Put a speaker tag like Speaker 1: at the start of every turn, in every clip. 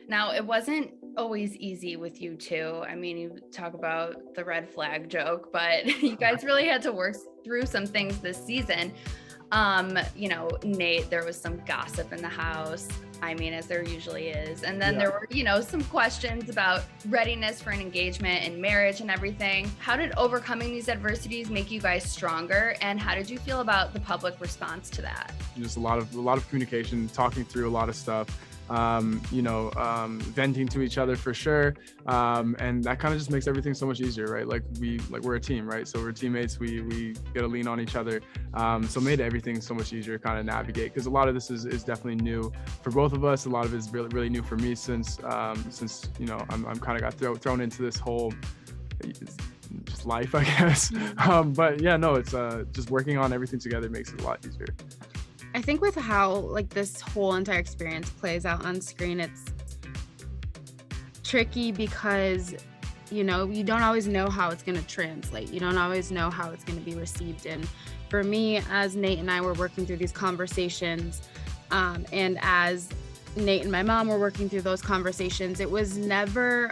Speaker 1: Now, it wasn't always easy with you two. I mean, you talk about the red flag joke, but you guys really had to work through some things this season. Nate, there was some gossip in the house. I mean, as there usually is. And then there were, some questions about readiness for an engagement and marriage and everything. How did overcoming these adversities make you guys stronger? And how did you feel about the public response to that?
Speaker 2: Just a lot of communication, talking through a lot of stuff. Venting to each other for sure. And that kind of just makes everything so much easier, right? We're a team, right? So we're teammates, we get to lean on each other. So made everything so much easier to kind of navigate, because a lot of this is definitely new for both of us. A lot of it is really, really new for me since I'm kind of got thrown into this whole just life, I guess. But yeah, no, it's just working on everything together makes it a lot easier.
Speaker 3: I think with how this whole entire experience plays out on screen, it's tricky because, you don't always know how it's going to translate. You don't always know how it's going to be received. And for me, as Nate and I were working through these conversations, and as Nate and my mom were working through those conversations, it was never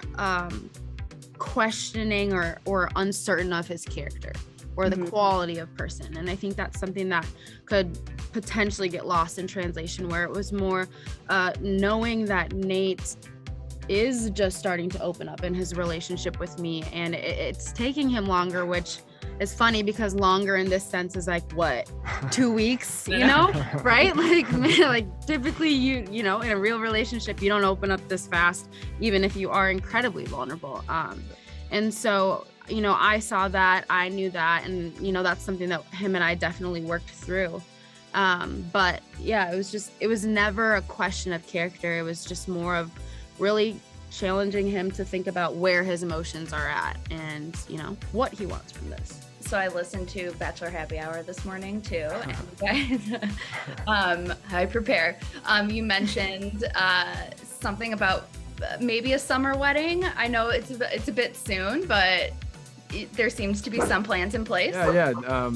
Speaker 3: questioning or uncertain of his character or the quality of person. And I think that's something that could potentially get lost in translation, where it was more knowing that Nate is just starting to open up in his relationship with me, and it's taking him longer, which is funny because longer in this sense is what, 2 weeks, right? Like typically in a real relationship, you don't open up this fast, even if you are incredibly vulnerable. And so, I saw that, I knew that, and, that's something that him and I definitely worked through. But yeah, it was never a question of character. It was just more of really challenging him to think about where his emotions are at and, what he wants from this.
Speaker 1: So I listened to Bachelor Happy Hour this morning too, and you guys, I prepare. You mentioned something about maybe a summer wedding. I know it's a bit soon, but there seems to be some plans in place.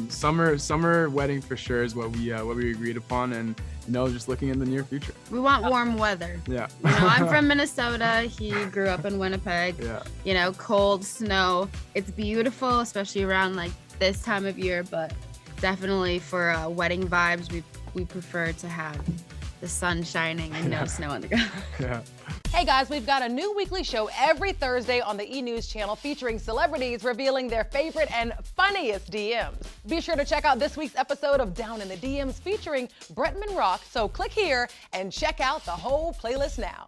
Speaker 2: Summer wedding for sure is what we agreed upon, and just looking in the near future.
Speaker 3: We want warm weather.
Speaker 2: Yeah.
Speaker 3: I'm from Minnesota. He grew up in Winnipeg. Yeah. Cold, snow. It's beautiful, especially around this time of year, but definitely for wedding vibes, we prefer to have the sun shining and no snow on the ground.
Speaker 2: Yeah.
Speaker 4: Hey guys, we've got a new weekly show every Thursday on the E! News channel featuring celebrities revealing their favorite and funniest DMs. Be sure to check out this week's episode of Down in the DMs featuring Bretman Rock, so click here and check out the whole playlist now.